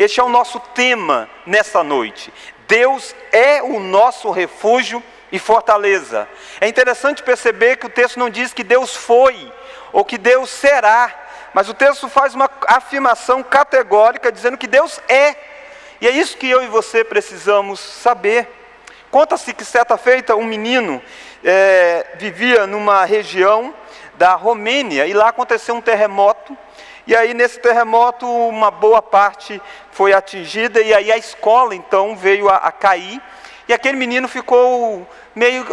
Este é o nosso tema nessa noite. Deus é o nosso refúgio e fortaleza. É interessante perceber que o texto não diz que Deus foi ou que Deus será, mas o texto faz uma afirmação categórica dizendo que Deus é. E é isso que eu e você precisamos saber. Conta-se que certa feita um menino vivia numa região da Romênia e lá aconteceu um terremoto. E aí nesse terremoto uma boa parte foi atingida e aí a escola então veio a cair. E aquele menino ficou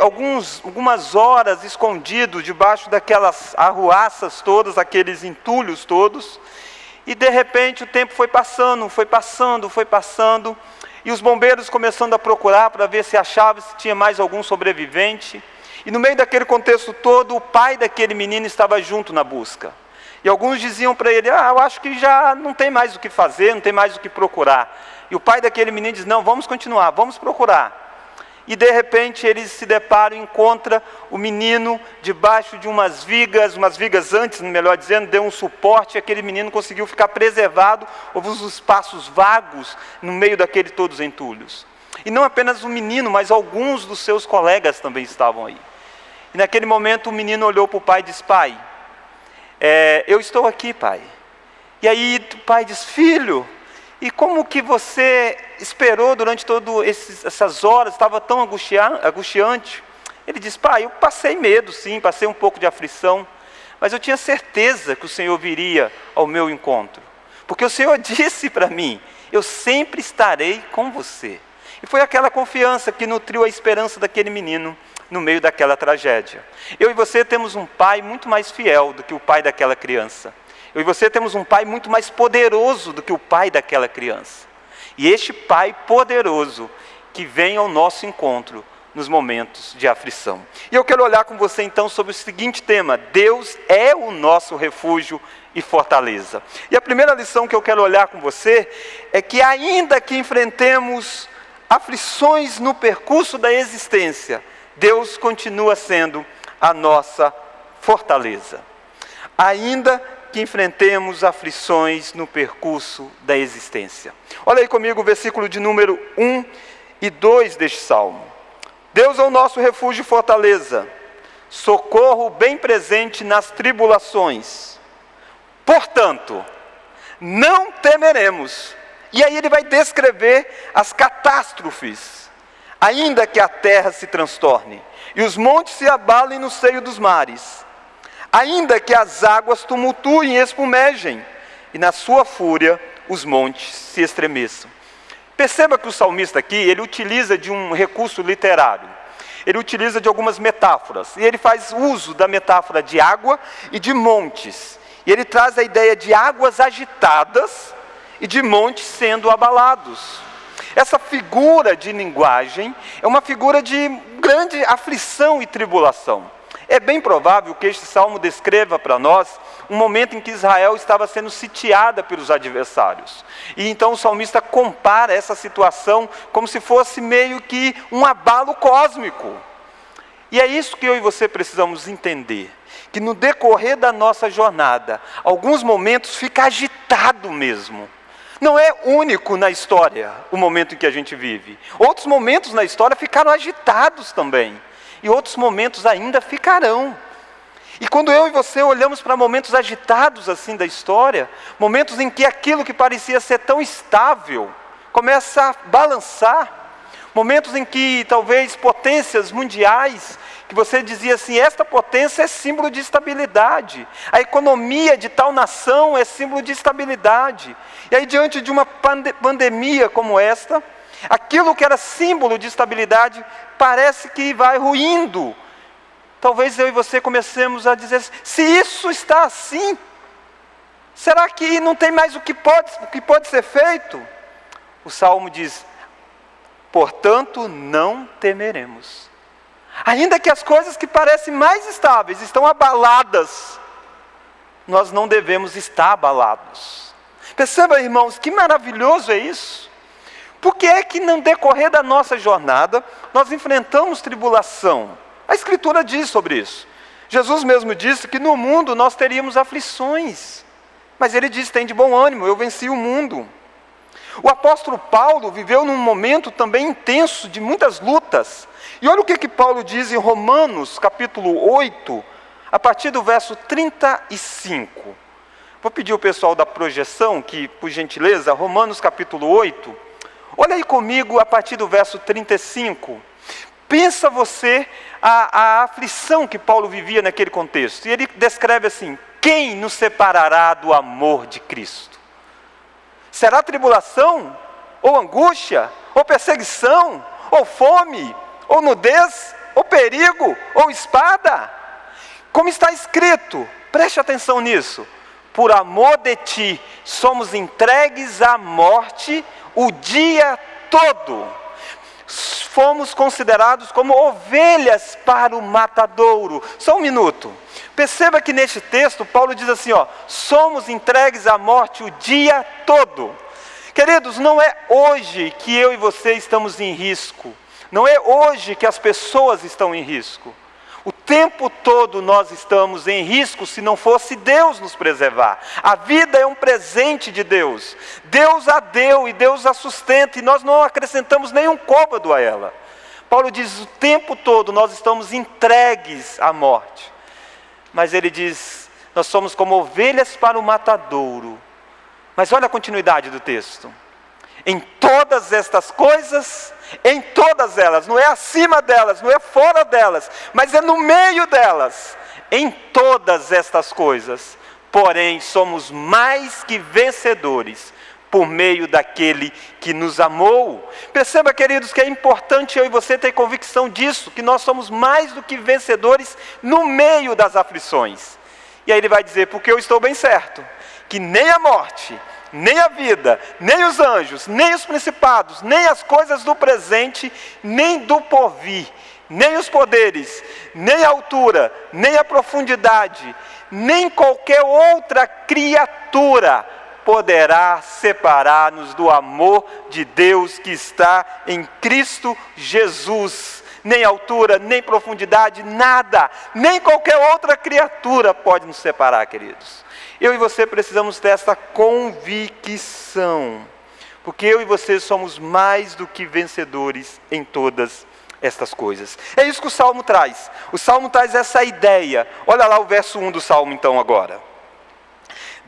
algumas horas escondido debaixo daquelas arruaças todas, aqueles entulhos todos. E de repente o tempo foi passando. E os bombeiros começando a procurar para ver se achava, se tinha mais algum sobrevivente. E no meio daquele contexto todo, o pai daquele menino estava junto na busca. E alguns diziam para ele, eu acho que já não tem mais o que fazer, não tem mais o que procurar. E o pai daquele menino diz, não, vamos continuar, vamos procurar. E de repente eles se deparam e encontram o menino debaixo de umas vigas antes, melhor dizendo, deu um suporte, e aquele menino conseguiu ficar preservado, houve uns espaços vagos no meio daquele todos entulhos. E não apenas o menino, mas alguns dos seus colegas também estavam aí. E naquele momento o menino olhou para o pai e disse, pai, eu estou aqui, pai. E aí o pai diz, filho, e como que você esperou durante todas essas horas, estava tão angustiante? Ele diz, pai, eu passei medo sim, passei um pouco de aflição, mas eu tinha certeza que o Senhor viria ao meu encontro, porque o Senhor disse para mim, eu sempre estarei com você. E foi aquela confiança que nutriu a esperança daquele menino no meio daquela tragédia. Eu e você temos um pai muito mais fiel do que o pai daquela criança. Eu e você temos um pai muito mais poderoso do que o pai daquela criança. E este pai poderoso que vem ao nosso encontro nos momentos de aflição. E eu quero olhar com você então sobre o seguinte tema: Deus é o nosso refúgio e fortaleza. E a primeira lição que eu quero olhar com você é que ainda que enfrentemos aflições no percurso da existência, Deus continua sendo a nossa fortaleza. Ainda que enfrentemos aflições no percurso da existência. Olha aí comigo o versículo de número 1 e 2 deste salmo. Deus é o nosso refúgio e fortaleza, socorro bem presente nas tribulações. Portanto, não temeremos. E aí ele vai descrever as catástrofes, ainda que a terra se transtorne, e os montes se abalem no seio dos mares, ainda que as águas tumultuem e espumejem, e na sua fúria os montes se estremeçam. Perceba que o salmista aqui, ele utiliza de um recurso literário. Ele utiliza de algumas metáforas. E ele faz uso da metáfora de água e de montes. E ele traz a ideia de águas agitadas e de montes sendo abalados. Essa figura de linguagem é uma figura de grande aflição e tribulação. É bem provável que este salmo descreva para nós um momento em que Israel estava sendo sitiada pelos adversários. E então o salmista compara essa situação como se fosse meio que um abalo cósmico. E é isso que eu e você precisamos entender, que no decorrer da nossa jornada, alguns momentos fica agitado mesmo. Não é único na história o momento em que a gente vive. Outros momentos na história ficaram agitados também. E outros momentos ainda ficarão. E quando eu e você olhamos para momentos agitados assim da história, momentos em que aquilo que parecia ser tão estável começa a balançar, momentos em que talvez potências mundiais, que você dizia assim, esta potência é símbolo de estabilidade, a economia de tal nação é símbolo de estabilidade, e aí diante de uma pandemia como esta, aquilo que era símbolo de estabilidade parece que vai ruindo. Talvez eu e você comecemos a dizer, se isso está assim, será que não tem mais o que pode ser feito? O Salmo diz, portanto não temeremos. Ainda que as coisas que parecem mais estáveis estão abaladas, nós não devemos estar abalados. Perceba, irmãos, que maravilhoso é isso. Por que é que no decorrer da nossa jornada, nós enfrentamos tribulação? A Escritura diz sobre isso. Jesus mesmo disse que no mundo nós teríamos aflições. Mas ele disse, tem de bom ânimo, eu venci o mundo. O apóstolo Paulo viveu num momento também intenso de muitas lutas. E olha o que Paulo diz em Romanos, capítulo 8, a partir do verso 35. Vou pedir ao pessoal da projeção que, por gentileza, Romanos capítulo 8, olha aí comigo a partir do verso 35. Pensa você a aflição que Paulo vivia naquele contexto. E ele descreve assim: quem nos separará do amor de Cristo? Será tribulação, ou angústia, ou perseguição, ou fome, ou nudez, ou perigo, ou espada? Como está escrito, preste atenção nisso: por amor de ti, somos entregues à morte o dia todo. Fomos considerados como ovelhas para o matadouro. Só um minuto. Perceba que neste texto, Paulo diz assim, somos entregues à morte o dia todo. Queridos, não é hoje que eu e você estamos em risco. Não é hoje que as pessoas estão em risco. O tempo todo nós estamos em risco se não fosse Deus nos preservar. A vida é um presente de Deus. Deus a deu e Deus a sustenta e nós não acrescentamos nenhum côvado a ela. Paulo diz, o tempo todo nós estamos entregues à morte. Mas ele diz, nós somos como ovelhas para o matadouro. Mas olha a continuidade do texto. Em todas estas coisas, em todas elas, não é acima delas, não é fora delas, mas é no meio delas. Em todas estas coisas, porém, somos mais que vencedores, por meio daquele que nos amou. Perceba, queridos, que é importante eu e você ter convicção disso, que nós somos mais do que vencedores no meio das aflições. E aí ele vai dizer, porque eu estou bem certo, que nem a morte, nem a vida, nem os anjos, nem os principados, nem as coisas do presente, nem do porvir, nem os poderes, nem a altura, nem a profundidade, nem qualquer outra criatura poderá separar-nos do amor de Deus que está em Cristo Jesus. Nem altura, nem profundidade, nada, nem qualquer outra criatura pode nos separar, queridos. Eu e você precisamos ter essa convicção, porque eu e você somos mais do que vencedores em todas estas coisas. É isso que o Salmo traz. O Salmo traz essa ideia. Olha lá o verso 1 do Salmo então agora.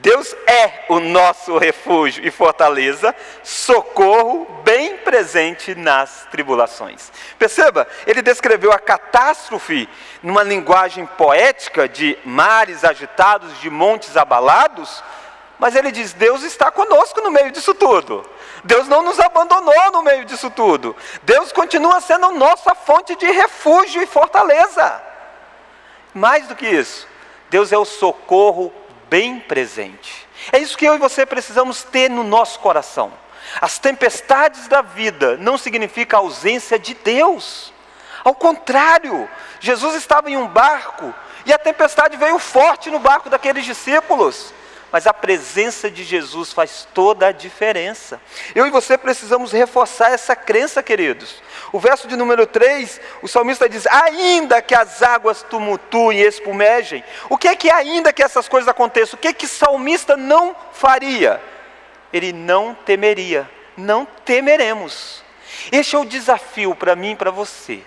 Deus é o nosso refúgio e fortaleza, socorro bem presente nas tribulações. Perceba, ele descreveu a catástrofe numa linguagem poética de mares agitados, de montes abalados, mas ele diz, Deus está conosco no meio disso tudo. Deus não nos abandonou no meio disso tudo. Deus continua sendo nossa fonte de refúgio e fortaleza. Mais do que isso, Deus é o socorro bem presente. É isso que eu e você precisamos ter no nosso coração. As tempestades da vida não significam a ausência de Deus. Ao contrário, Jesus estava em um barco e a tempestade veio forte no barco daqueles discípulos. Mas a presença de Jesus faz toda a diferença. Eu e você precisamos reforçar essa crença, queridos. O verso de número 3, o salmista diz, ainda que as águas tumultuem e espumejem. O que é que ainda que essas coisas aconteçam? O que é que o salmista não faria? Ele não temeria, não temeremos. Este é o desafio para mim e para você.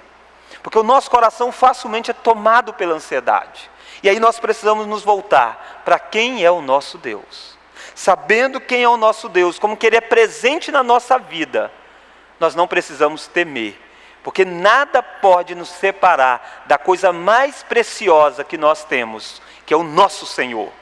Porque o nosso coração facilmente é tomado pela ansiedade. E aí nós precisamos nos voltar para quem é o nosso Deus. Sabendo quem é o nosso Deus, como que Ele é presente na nossa vida, nós não precisamos temer. Porque nada pode nos separar da coisa mais preciosa que nós temos, que é o nosso Senhor.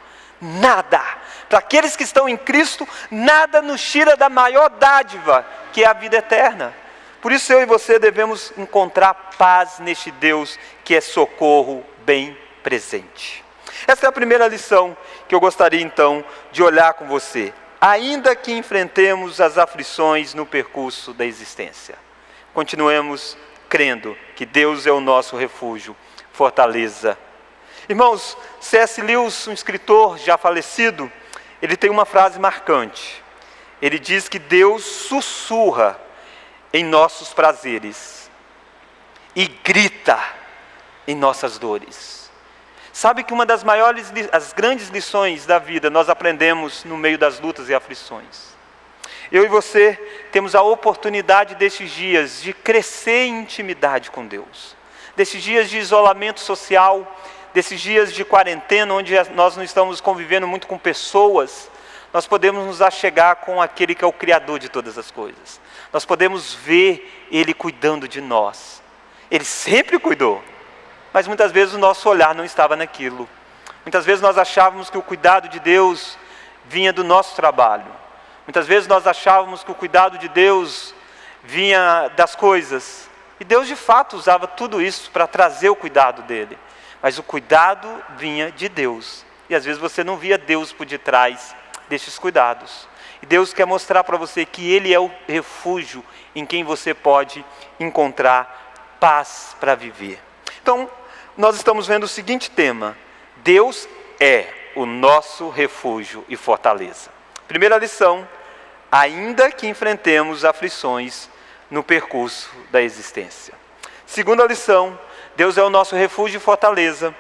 Nada. Para aqueles que estão em Cristo, nada nos tira da maior dádiva, que é a vida eterna. Por isso eu e você devemos encontrar paz neste Deus que é socorro bem presente. Essa é a primeira lição que eu gostaria então de olhar com você. Ainda que enfrentemos as aflições no percurso da existência, continuemos crendo que Deus é o nosso refúgio, fortaleza. Irmãos, C.S. Lewis, um escritor já falecido, ele tem uma frase marcante. Ele diz que Deus sussurra em nossos prazeres e grita em nossas dores. Sabe que uma das maiores, as grandes lições da vida nós aprendemos no meio das lutas e aflições. Eu e você temos a oportunidade desses dias de crescer em intimidade com Deus. Desses dias de isolamento social, desses dias de quarentena, onde nós não estamos convivendo muito com pessoas, nós podemos nos achegar com aquele que é o Criador de todas as coisas. Nós podemos ver Ele cuidando de nós. Ele sempre cuidou, mas muitas vezes o nosso olhar não estava naquilo. Muitas vezes nós achávamos que o cuidado de Deus vinha do nosso trabalho. Muitas vezes nós achávamos que o cuidado de Deus vinha das coisas. E Deus de fato usava tudo isso para trazer o cuidado dele. Mas o cuidado vinha de Deus. E às vezes você não via Deus por detrás destes cuidados. E Deus quer mostrar para você que Ele é o refúgio em quem você pode encontrar paz para viver. Então, nós estamos vendo o seguinte tema: Deus é o nosso refúgio e fortaleza. Primeira lição: ainda que enfrentemos aflições no percurso da existência. Segunda lição: Deus é o nosso refúgio e fortaleza,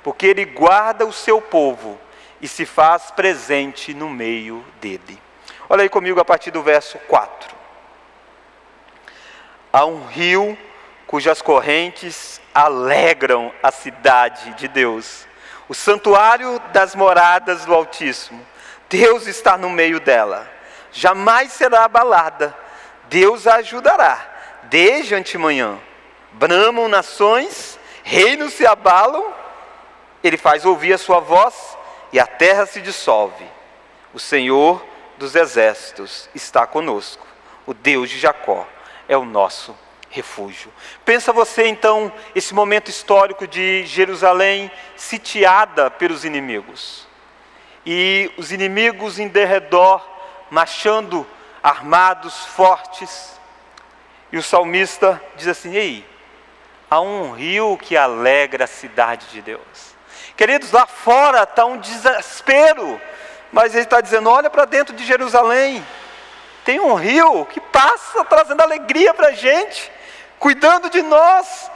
porque Ele guarda o seu povo e se faz presente no meio dele. Olha aí comigo a partir do verso 4. Há um rio cujas correntes alegram a cidade de Deus, o santuário das moradas do Altíssimo. Deus está no meio dela, jamais será abalada. Deus a ajudará desde antemanhã. Bramam nações, reinos se abalam, Ele faz ouvir a sua voz e a terra se dissolve. O Senhor dos exércitos está conosco, o Deus de Jacó é o nosso refúgio. Pensa você então, esse momento histórico de Jerusalém sitiada pelos inimigos. E os inimigos em derredor, marchando armados, fortes. E o salmista diz assim: ei, há um rio que alegra a cidade de Deus. Queridos, lá fora está um desespero, mas ele está dizendo: olha para dentro de Jerusalém, tem um rio que passa trazendo alegria para a gente, cuidando de nós,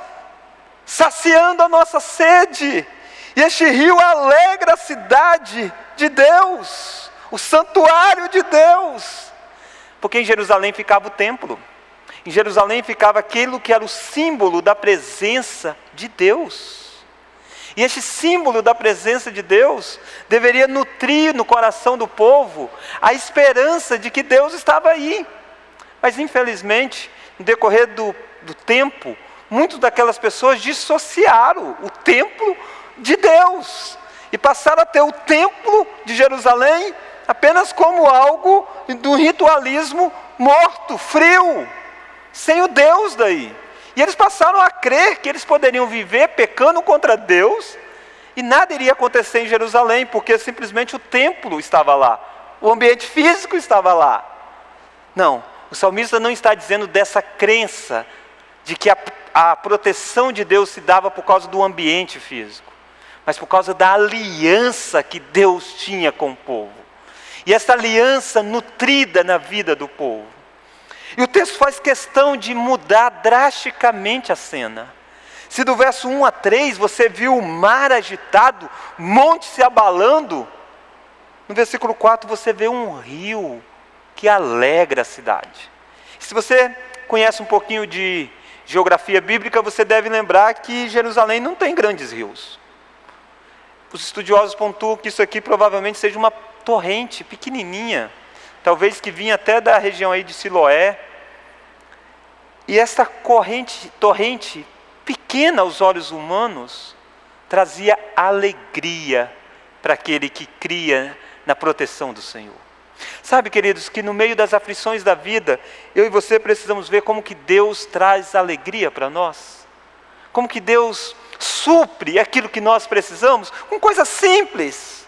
saciando a nossa sede. E este rio alegra a cidade de Deus, o santuário de Deus. Porque em Jerusalém ficava o templo. Em Jerusalém ficava aquilo que era o símbolo da presença de Deus. E este símbolo da presença de Deus deveria nutrir no coração do povo a esperança de que Deus estava aí. Mas infelizmente, no decorrer do tempo, muitas daquelas pessoas dissociaram o templo de Deus. E passaram a ter o templo de Jerusalém apenas como algo do ritualismo morto, frio, sem o Deus daí. E eles passaram a crer que eles poderiam viver pecando contra Deus e nada iria acontecer em Jerusalém, porque simplesmente o templo estava lá, o ambiente físico estava lá. Não, o salmista não está dizendo dessa crença de que a proteção de Deus se dava por causa do ambiente físico, mas por causa da aliança que Deus tinha com o povo. E essa aliança nutrida na vida do povo. E o texto faz questão de mudar drasticamente a cena. Se do verso 1 a 3 você viu o mar agitado, monte se abalando, no versículo 4 você vê um rio que alegra a cidade. Se você conhece um pouquinho de geografia bíblica, você deve lembrar que Jerusalém não tem grandes rios. Os estudiosos pontuam que isso aqui provavelmente seja uma torrente pequenininha, talvez que vinha até da região aí de Siloé. E esta torrente pequena aos olhos humanos, trazia alegria para aquele que cria na proteção do Senhor. Sabe, queridos, que no meio das aflições da vida, eu e você precisamos ver como que Deus traz alegria para nós. Como que Deus supre aquilo que nós precisamos, com coisas simples,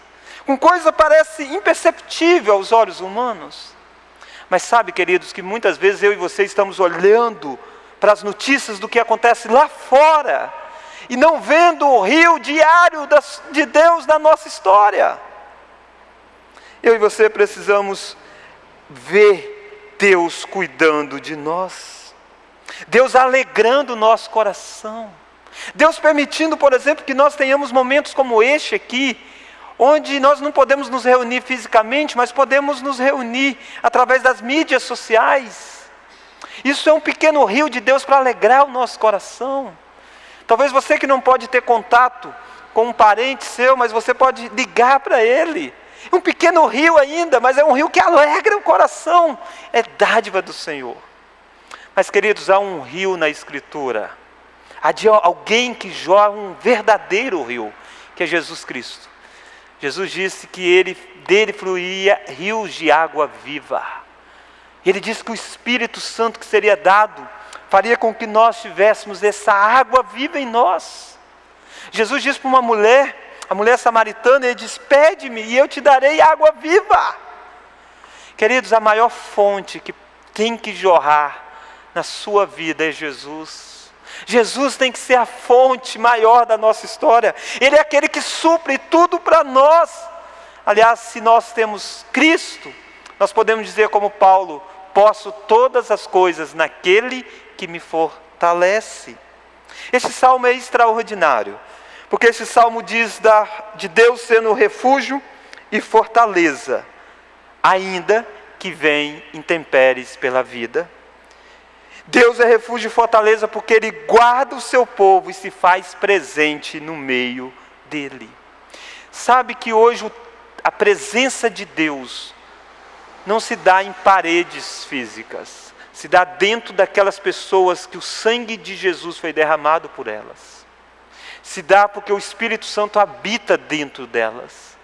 com coisa parece imperceptível aos olhos humanos. Mas sabe, queridos, que muitas vezes eu e você estamos olhando para as notícias do que acontece lá fora, e não vendo o rio diário de Deus na nossa história. Eu e você precisamos ver Deus cuidando de nós, Deus alegrando o nosso coração, Deus permitindo, por exemplo, que nós tenhamos momentos como este aqui, onde nós não podemos nos reunir fisicamente, mas podemos nos reunir através das mídias sociais. Isso é um pequeno rio de Deus para alegrar o nosso coração. Talvez você que não pode ter contato com um parente seu, mas você pode ligar para ele. Um pequeno rio ainda, mas é um rio que alegra o coração. É dádiva do Senhor. Mas queridos, há um rio na Escritura. Há de alguém que jorra um verdadeiro rio, que é Jesus Cristo. Jesus disse que dele fluía rios de água viva. Ele disse que o Espírito Santo que seria dado faria com que nós tivéssemos essa água viva em nós. Jesus disse para uma mulher, a mulher samaritana, ele diz: pede-me e eu te darei água viva. Queridos, a maior fonte que tem que jorrar na sua vida é Jesus. Jesus tem que ser a fonte maior da nossa história. Ele é aquele que supre tudo para nós. Aliás, se nós temos Cristo, nós podemos dizer como Paulo: posso todas as coisas naquele que me fortalece. Esse salmo é extraordinário, porque esse salmo diz de Deus sendo refúgio e fortaleza, ainda que vem intempéries pela vida. Deus é refúgio e fortaleza porque Ele guarda o seu povo e se faz presente no meio dele. Sabe que hoje a presença de Deus não se dá em paredes físicas, se dá dentro daquelas pessoas que o sangue de Jesus foi derramado por elas. Se dá porque o Espírito Santo habita dentro delas.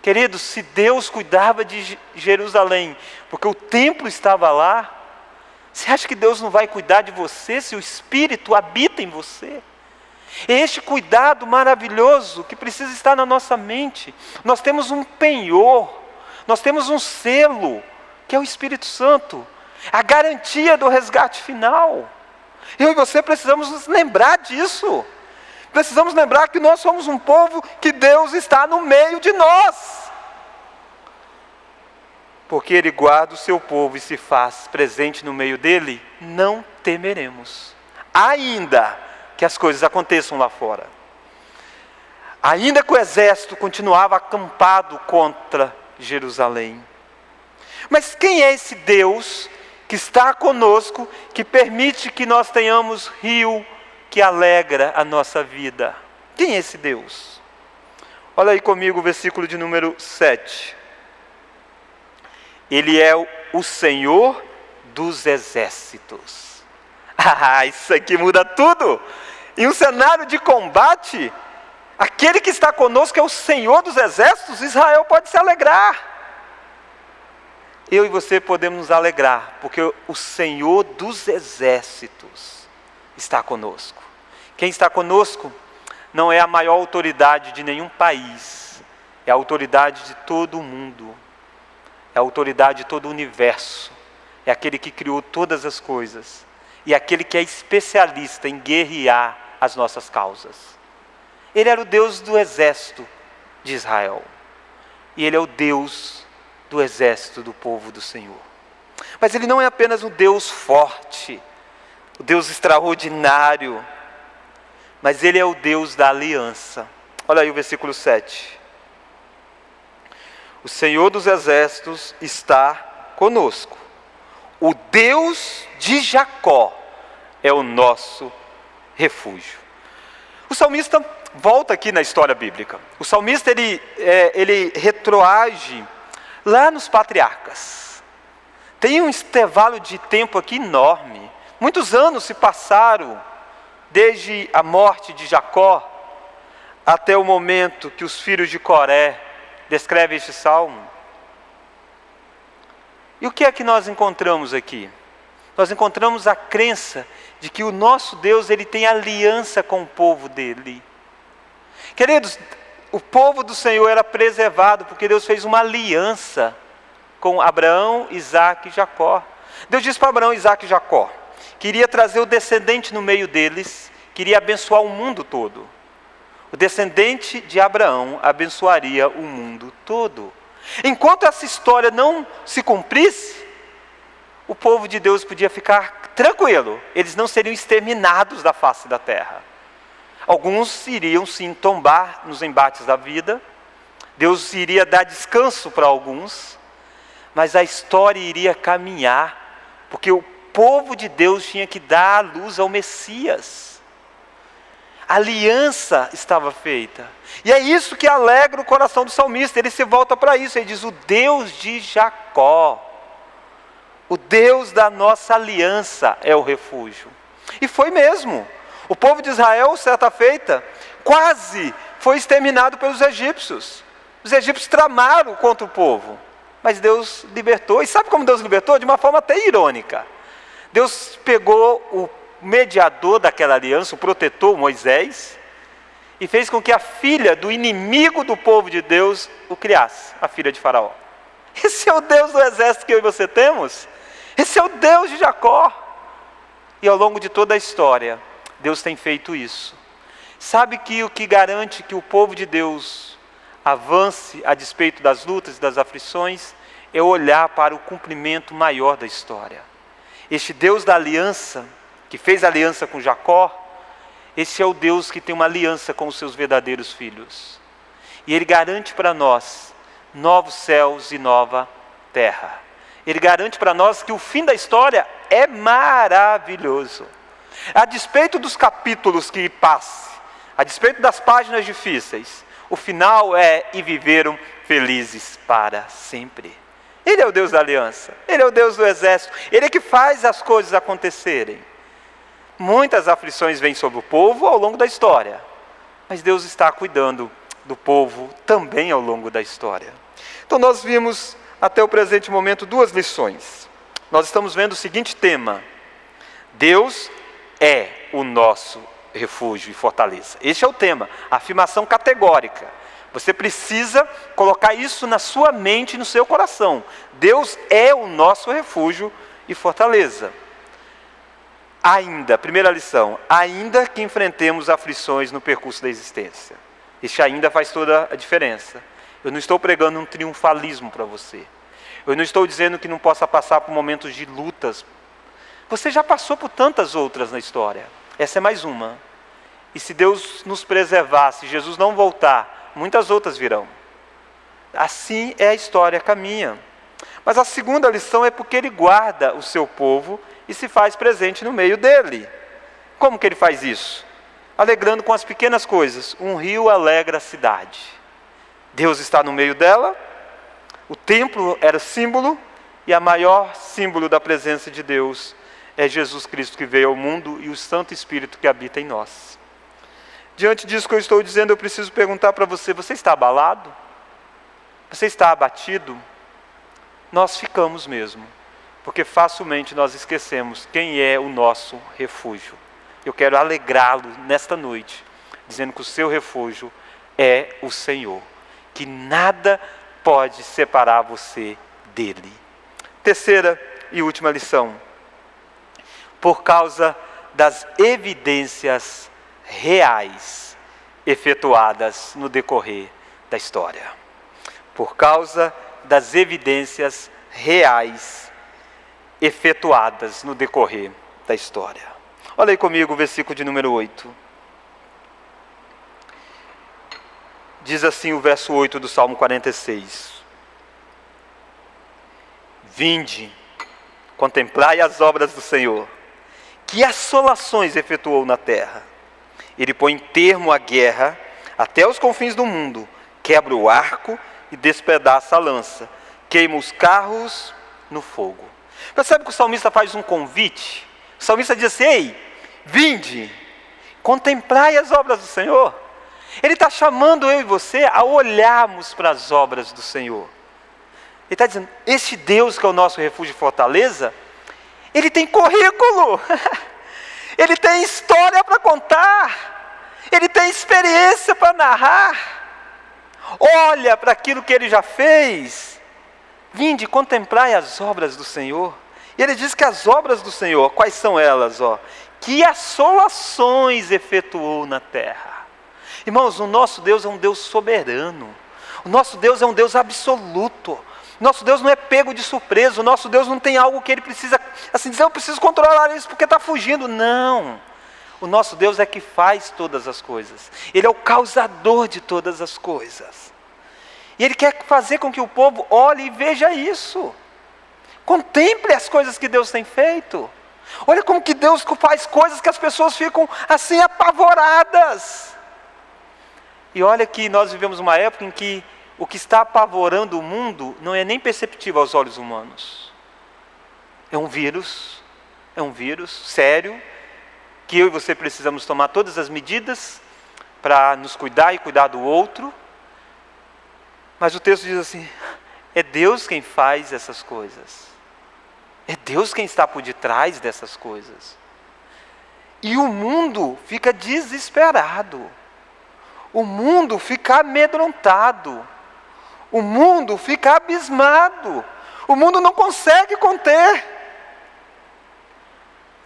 Queridos, se Deus cuidava de Jerusalém, porque o templo estava lá, você acha que Deus não vai cuidar de você se o Espírito habita em você? É este cuidado maravilhoso que precisa estar na nossa mente. Nós temos um penhor, nós temos um selo, que é o Espírito Santo, a garantia do resgate final. Eu e você precisamos nos lembrar disso. Precisamos lembrar que nós somos um povo que Deus está no meio de nós. Porque Ele guarda o seu povo e se faz presente no meio dele, não temeremos. Ainda que as coisas aconteçam lá fora. Ainda que o exército continuava acampado contra Jerusalém. Mas quem é esse Deus que está conosco, que permite que nós tenhamos rio que alegra a nossa vida? Quem é esse Deus? Olha aí comigo o versículo de número 7. Ele é o Senhor dos exércitos. Isso aqui muda tudo. Em um cenário de combate, aquele que está conosco é o Senhor dos exércitos. Israel pode se alegrar. Eu e você podemos nos alegrar, porque o Senhor dos exércitos está conosco. Quem está conosco não é a maior autoridade de nenhum país, é a autoridade de todo o mundo. É a autoridade de todo o universo, é aquele que criou todas as coisas, e é aquele que é especialista em guerrear as nossas causas. Ele era o Deus do exército de Israel, e Ele é o Deus do exército do povo do Senhor. Mas Ele não é apenas um Deus forte, o Deus extraordinário, mas Ele é o Deus da aliança. Olha aí o versículo 7. O Senhor dos exércitos está conosco. O Deus de Jacó é o nosso refúgio. O salmista volta aqui na história bíblica. O salmista ele retroage lá nos patriarcas. Tem um intervalo de tempo aqui enorme. Muitos anos se passaram desde a morte de Jacó até o momento que os filhos de Coré descreve este salmo. E o que é que nós encontramos aqui? Nós encontramos a crença de que o nosso Deus, Ele tem aliança com o povo dele. Queridos, o povo do Senhor era preservado porque Deus fez uma aliança com Abraão, Isaque e Jacó. Deus disse para Abraão, Isaque e Jacó, queria trazer o descendente no meio deles, queria abençoar o mundo todo. O descendente de Abraão abençoaria o mundo todo. Enquanto essa história não se cumprisse, o povo de Deus podia ficar tranquilo. Eles não seriam exterminados da face da terra. Alguns iriam sim tombar nos embates da vida, Deus iria dar descanso para alguns, mas a história iria caminhar, porque o povo de Deus tinha que dar a luz ao Messias. A aliança estava feita. E é isso que alegra o coração do salmista. Ele se volta para isso. Ele diz: o Deus de Jacó, o Deus da nossa aliança é o refúgio. E foi mesmo. O povo de Israel, certa feita, quase foi exterminado pelos egípcios. Os egípcios tramaram contra o povo, mas Deus libertou. E sabe como Deus libertou? De uma forma até irônica. Deus pegou o mediador daquela aliança, o protetor Moisés, e fez com que a filha do inimigo do povo de Deus o criasse, a filha de Faraó. Esse é o Deus do exército que eu e você temos. Esse é o Deus de Jacó. E ao longo de toda a história, Deus tem feito isso. Sabe que o que garante que o povo de Deus avance a despeito das lutas e das aflições é olhar para o cumprimento maior da história. Este Deus da aliança, que fez aliança com Jacó, esse é o Deus que tem uma aliança com os seus verdadeiros filhos. E Ele garante para nós novos céus e nova terra. Ele garante para nós que o fim da história é maravilhoso. A despeito dos capítulos que passam, a despeito das páginas difíceis, o final é: e viveram felizes para sempre. Ele é o Deus da aliança, Ele é o Deus do exército, Ele é que faz as coisas acontecerem. Muitas aflições vêm sobre o povo ao longo da história, mas Deus está cuidando do povo também ao longo da história. Então nós vimos até o presente momento duas lições. Nós estamos vendo o seguinte tema: Deus é o nosso refúgio e fortaleza. Este é o tema, a afirmação categórica. Você precisa colocar isso na sua mente e no seu coração. Deus é o nosso refúgio e fortaleza. Ainda, primeira lição, ainda que enfrentemos aflições no percurso da existência. Este ainda faz toda a diferença. Eu não estou pregando um triunfalismo para você. Eu não estou dizendo que não possa passar por momentos de lutas. Você já passou por tantas outras na história. Essa é mais uma. E se Deus nos preservar, se Jesus não voltar, muitas outras virão. Assim é a história, caminha. Mas a segunda lição é porque Ele guarda o seu povo e se faz presente no meio dele. Como que Ele faz isso? Alegrando com as pequenas coisas. Um rio alegra a cidade. Deus está no meio dela. O templo era símbolo, e a maior símbolo da presença de Deus é Jesus Cristo que veio ao mundo e o Santo Espírito que habita em nós. Diante disso que eu estou dizendo, eu preciso perguntar para você: você está abalado? Você está abatido? Nós ficamos mesmo, porque facilmente nós esquecemos quem é o nosso refúgio. Eu quero alegrá-lo nesta noite, dizendo que o seu refúgio é o Senhor, que nada pode separar você dele. Terceira e última lição: por causa das evidências reais efetuadas no decorrer da história. Por causa das evidências reais efetuadas no decorrer da história. Olha aí comigo o versículo de número 8. Diz assim o verso 8 do Salmo 46. Vinde, contemplai as obras do Senhor, que assolações efetuou na terra. Ele põe termo à guerra até os confins do mundo, quebra o arco e despedaça a lança, queima os carros no fogo. Percebe que o salmista faz um convite? O salmista diz assim: ei, vinde, contemplai as obras do Senhor. Ele está chamando eu e você a olharmos para as obras do Senhor. Ele está dizendo: este Deus que é o nosso refúgio e fortaleza, Ele tem currículo, Ele tem história para contar, Ele tem experiência para narrar. Olha para aquilo que Ele já fez. Vinde, contemplai as obras do Senhor. E Ele diz que as obras do Senhor, quais são elas? Que assolações efetuou na terra. Irmãos, o nosso Deus é um Deus soberano. O nosso Deus é um Deus absoluto. Nosso Deus não é pego de surpresa. O nosso Deus não tem algo que Ele precisa, assim, dizer: eu preciso controlar isso porque está fugindo. Não. O nosso Deus é que faz todas as coisas. Ele é o causador de todas as coisas. E Ele quer fazer com que o povo olhe e veja isso. Contemple as coisas que Deus tem feito. Olha como que Deus faz coisas que as pessoas ficam assim apavoradas. E olha que nós vivemos uma época em que o que está apavorando o mundo não é nem perceptível aos olhos humanos. É um vírus sério, que eu e você precisamos tomar todas as medidas para nos cuidar e cuidar do outro. Mas o texto diz assim, é Deus quem faz essas coisas. É Deus quem está por detrás dessas coisas. E o mundo fica desesperado. O mundo fica amedrontado. O mundo fica abismado. O mundo não consegue conter.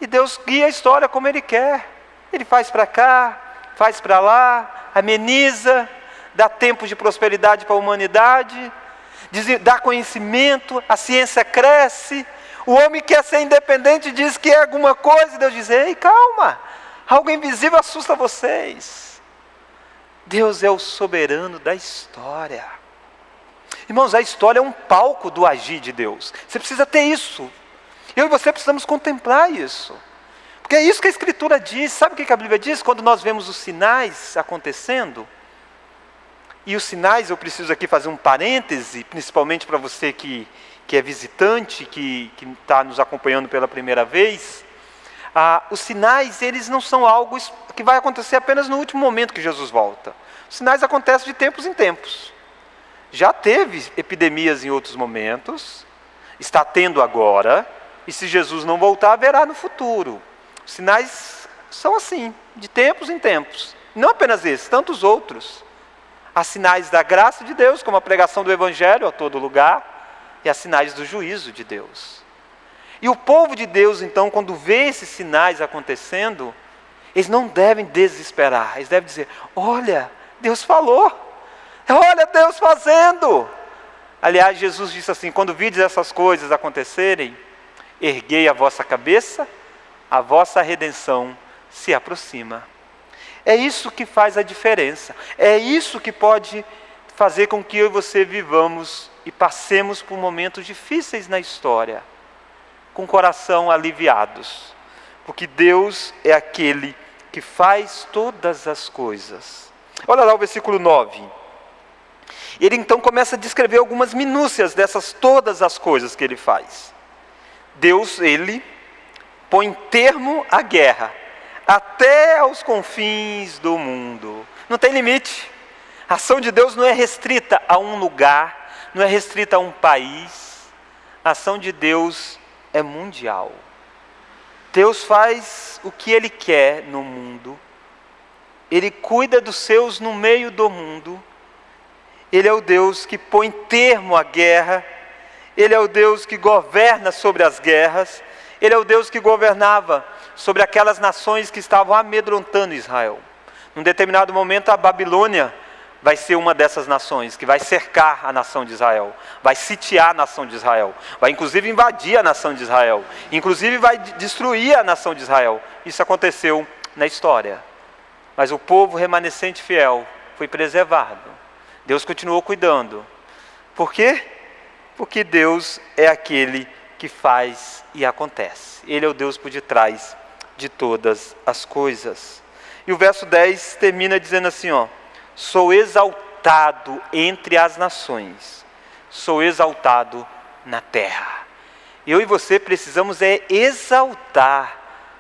E Deus guia a história como Ele quer. Ele faz para cá, faz para lá, ameniza, dá tempo de prosperidade para a humanidade, dá conhecimento, a ciência cresce. O homem quer ser independente, diz que é alguma coisa, e Deus diz, ei, calma, algo invisível assusta vocês. Deus é o soberano da história. Irmãos, a história é um palco do agir de Deus. Você precisa ter isso. Eu e você precisamos contemplar isso. Porque é isso que a Escritura diz. Sabe o que a Bíblia diz? Quando nós vemos os sinais acontecendo, e os sinais, eu preciso aqui fazer um parêntese, principalmente para você que é visitante, que está nos acompanhando pela primeira vez. Os sinais, eles não são algo que vai acontecer apenas no último momento que Jesus volta. Os sinais acontecem de tempos em tempos. Já teve epidemias em outros momentos, está tendo agora, e se Jesus não voltar, haverá no futuro. Os sinais são assim, de tempos em tempos. Não apenas esses, tantos outros. Há sinais da graça de Deus, como a pregação do Evangelho a todo lugar, e há sinais do juízo de Deus. E o povo de Deus, então, quando vê esses sinais acontecendo, eles não devem desesperar, eles devem dizer, olha, Deus falou, olha Deus fazendo. Aliás, Jesus disse assim, quando vides essas coisas acontecerem, erguei a vossa cabeça, a vossa redenção se aproxima. É isso que faz a diferença, é isso que pode fazer com que eu e você vivamos e passemos por momentos difíceis na história, com o coração aliviados, porque Deus é aquele que faz todas as coisas. Olha lá o versículo 9. Ele então começa a descrever algumas minúcias dessas todas as coisas que Ele faz. Deus, Ele põe termo à guerra, até aos confins do mundo. Não tem limite. A ação de Deus não é restrita a um lugar, não é restrita a um país. A ação de Deus é mundial. Deus faz o que Ele quer no mundo. Ele cuida dos seus no meio do mundo. Ele é o Deus que põe termo à guerra. Ele é o Deus que governa sobre as guerras. Ele é o Deus que governava sobre aquelas nações que estavam amedrontando Israel. Num determinado momento, a Babilônia vai ser uma dessas nações, que vai cercar a nação de Israel, vai sitiar a nação de Israel, vai inclusive invadir a nação de Israel, inclusive vai destruir a nação de Israel. Isso aconteceu na história. Mas o povo remanescente fiel foi preservado. Deus continuou cuidando. Por quê? Porque Deus é aquele que faz e acontece. Ele é o Deus por detrás de todas as coisas. E o verso 10 termina dizendo assim, sou exaltado entre as nações, sou exaltado na terra. Eu e você precisamos exaltar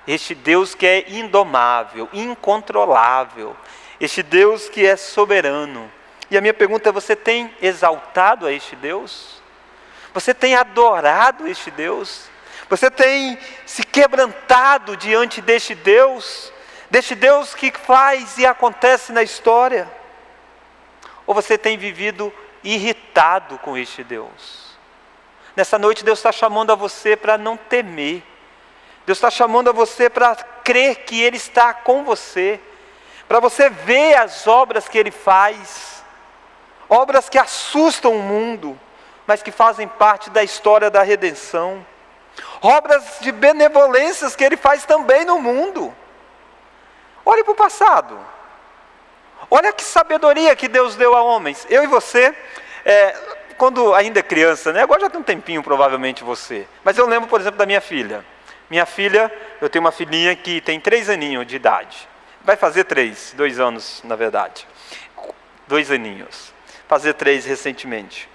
este Deus que é indomável, incontrolável, este Deus que é soberano. E a minha pergunta é, você tem exaltado a este Deus? Você tem adorado este Deus? Você tem se quebrantado diante deste Deus que faz e acontece na história? Ou você tem vivido irritado com este Deus? Nessa noite Deus está chamando a você para não temer. Deus está chamando a você para crer que Ele está com você. Para você ver as obras que Ele faz. Obras que assustam o mundo, mas que fazem parte da história da redenção. Obras de benevolências que Ele faz também no mundo. Olhe para o passado. Olha que sabedoria que Deus deu a homens. Eu e você, Quando ainda criança, né? Agora já tem um tempinho provavelmente você. Mas eu lembro, por exemplo, da minha filha. Minha filha, eu tenho uma filhinha que tem 3 aninhos de idade. Vai fazer 3, 2 anos na verdade. 2 aninhos. Fazer 3 recentemente.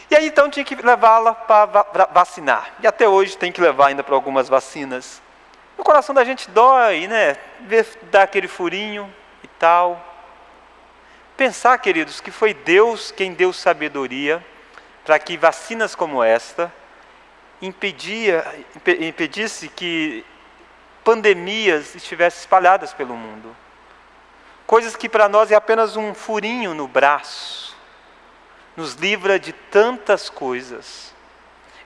E aí então tinha que levá-la para vacinar. E até hoje tem que levar ainda para algumas vacinas. O coração da gente dói, né? Ver dar aquele furinho e tal. Pensar, queridos, que foi Deus quem deu sabedoria para que vacinas como esta impedisse que pandemias estivessem espalhadas pelo mundo. Coisas que para nós é apenas um furinho no braço, nos livra de tantas coisas.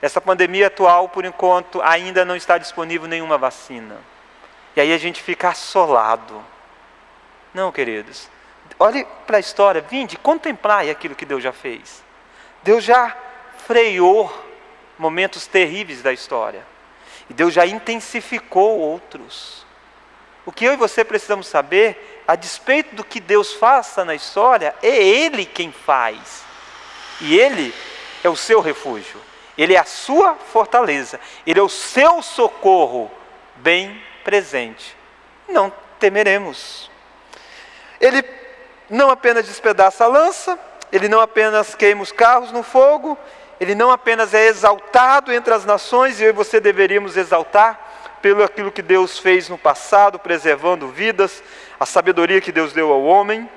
Essa pandemia atual, por enquanto, ainda não está disponível nenhuma vacina. E aí a gente fica assolado. Não, queridos, olhe para a história, vinde, contemplai aquilo que Deus já fez. Deus já freou momentos terríveis da história. E Deus já intensificou outros. O que eu e você precisamos saber, a despeito do que Deus faça na história, é Ele quem faz. E Ele é o seu refúgio. Ele é a sua fortaleza. Ele é o seu socorro bem presente. Não temeremos. Ele não apenas despedaça a lança, Ele não apenas queima os carros no fogo, Ele não apenas é exaltado entre as nações, e eu e você deveríamos exaltar pelo aquilo que Deus fez no passado, preservando vidas, a sabedoria que Deus deu ao homem,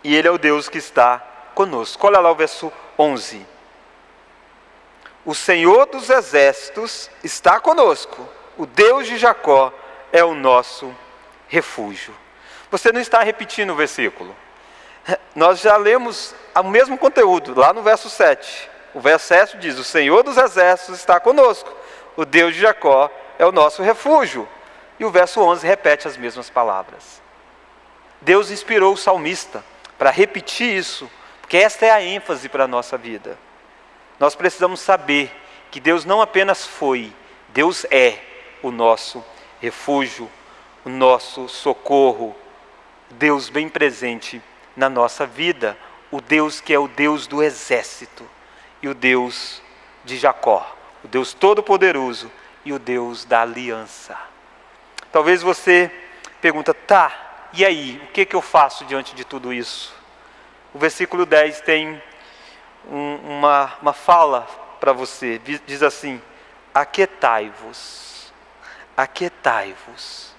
e Ele é o Deus que está conosco. Olha lá o verso 11. O Senhor dos exércitos está conosco, o Deus de Jacó é o nosso refúgio. Você não está repetindo o versículo. Nós já lemos o mesmo conteúdo, lá no verso 7. O verso 7 diz, o Senhor dos exércitos está conosco, o Deus de Jacó é o nosso refúgio. E o verso 11 repete as mesmas palavras. Deus inspirou o salmista para repetir isso, porque esta é a ênfase para a nossa vida. Nós precisamos saber que Deus não apenas foi, Deus é o nosso refúgio, o nosso socorro, Deus bem presente na nossa vida, o Deus que é o Deus do exército e o Deus de Jacó, o Deus todo-poderoso e o Deus da aliança. Talvez você pergunta, e aí, o que eu faço diante de tudo isso? O versículo 10 tem uma fala para você, diz assim, aquietai-vos, aquietai-vos,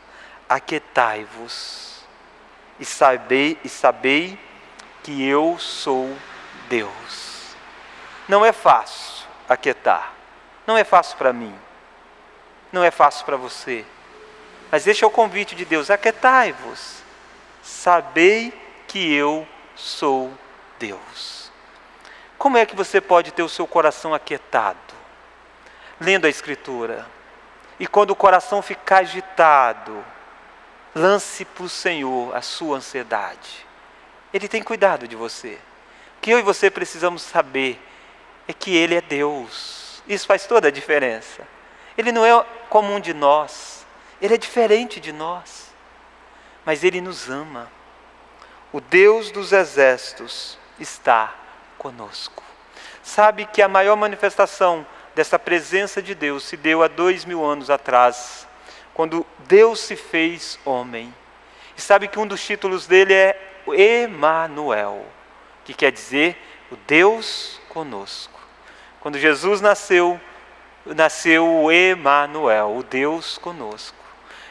aquietai-vos, e sabei que eu sou Deus. Não é fácil aquietar, não é fácil para mim, não é fácil para você, mas este é o convite de Deus, aquietai-vos, sabei que eu sou Deus. Como é que você pode ter o seu coração aquietado? Lendo a Escritura. E quando o coração ficar agitado, lance para o Senhor a sua ansiedade. Ele tem cuidado de você. O que eu e você precisamos saber é que Ele é Deus. Isso faz toda a diferença. Ele não é como um de nós. Ele é diferente de nós. Mas Ele nos ama. O Deus dos exércitos está conosco. Sabe que a maior manifestação dessa presença de Deus se deu há 2000 anos atrás, quando Deus se fez homem. E sabe que um dos títulos dele é Emanuel, que quer dizer o Deus conosco. Quando Jesus nasceu o Emanuel, o Deus conosco.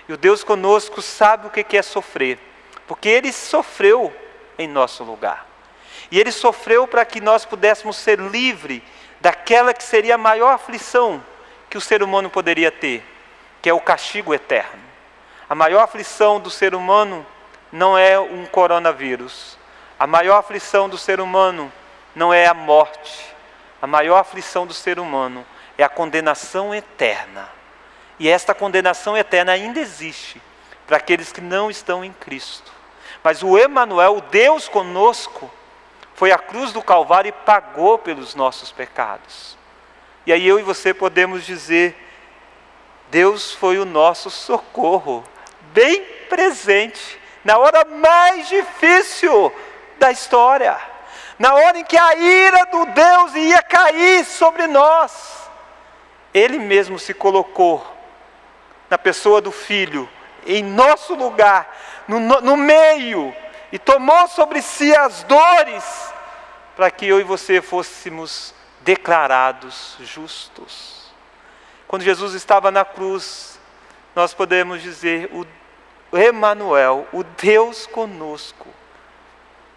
E o Deus conosco sabe o que é sofrer, porque Ele sofreu em nosso lugar. E Ele sofreu para que nós pudéssemos ser livres daquela que seria a maior aflição que o ser humano poderia ter, que é o castigo eterno. A maior aflição do ser humano não é um coronavírus. A maior aflição do ser humano não é a morte. A maior aflição do ser humano é a condenação eterna. E esta condenação eterna ainda existe para aqueles que não estão em Cristo. Mas o Emanuel, o Deus conosco, foi à cruz do Calvário e pagou pelos nossos pecados. E aí eu e você podemos dizer, Deus foi o nosso socorro, bem presente, na hora mais difícil da história. na hora em que a ira do Deus ia cair sobre nós, Ele mesmo se colocou na pessoa do Filho, em nosso lugar, no meio, e tomou sobre si as dores, para que eu e você fôssemos declarados justos. Quando Jesus estava na cruz, nós podemos dizer, o Emanuel, o Deus conosco,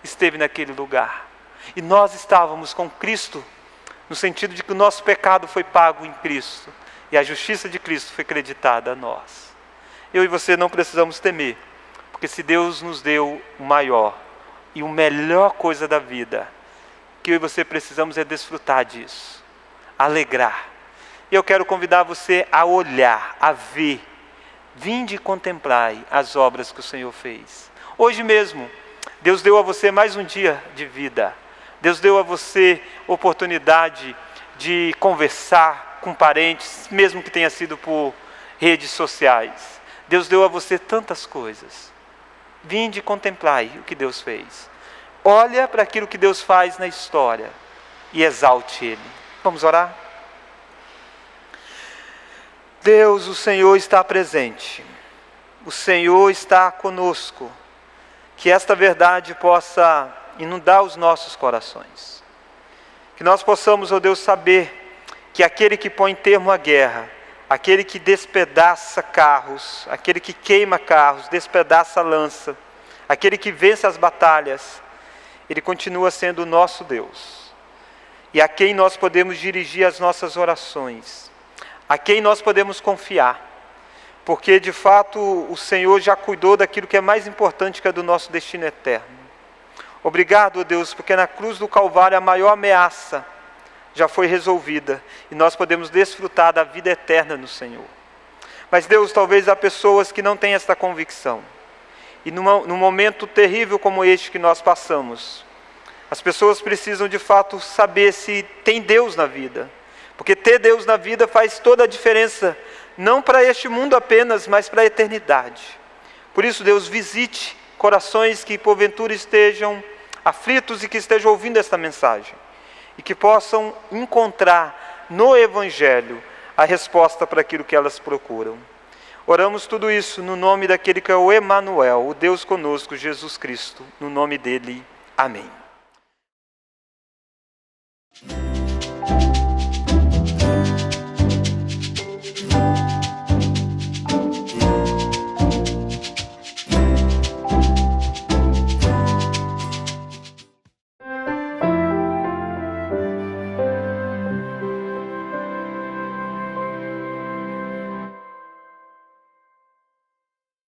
esteve naquele lugar. E nós estávamos com Cristo, no sentido de que o nosso pecado foi pago em Cristo, e a justiça de Cristo foi creditada a nós. Eu e você não precisamos temer, porque se Deus nos deu o maior e a melhor coisa da vida, o que eu e você precisamos é desfrutar disso, alegrar. E eu quero convidar você a olhar, a ver, vinde e contemplai as obras que o Senhor fez. Hoje mesmo, Deus deu a você mais um dia de vida. Deus deu a você oportunidade de conversar com parentes, mesmo que tenha sido por redes sociais. Deus deu a você tantas coisas. Vinde e contemplai o que Deus fez. Olha para aquilo que Deus faz na história e exalte Ele. Vamos orar? Deus, o Senhor está presente. O Senhor está conosco. Que esta verdade possa inundar os nossos corações. Que nós possamos, ó Deus, saber que aquele que põe termo à guerra, aquele que despedaça carros, aquele que queima carros, despedaça a lança, aquele que vence as batalhas, Ele continua sendo o nosso Deus. E a quem nós podemos dirigir as nossas orações, a quem nós podemos confiar, porque de fato o Senhor já cuidou daquilo que é mais importante, que é do nosso destino eterno. Obrigado, ó Deus, porque na cruz do Calvário a maior ameaça já foi resolvida e nós podemos desfrutar da vida eterna no Senhor. Mas Deus, talvez há pessoas que não têm esta convicção. E num momento terrível como este que nós passamos, as pessoas precisam de fato saber se tem Deus na vida. Porque ter Deus na vida faz toda a diferença, não para este mundo apenas, mas para a eternidade. Por isso, Deus, visite corações que porventura estejam aflitos e que estejam ouvindo esta mensagem. E que possam encontrar no Evangelho a resposta para aquilo que elas procuram. Oramos tudo isso no nome daquele que é o Emanuel, o Deus conosco, Jesus Cristo. No nome dele, amém.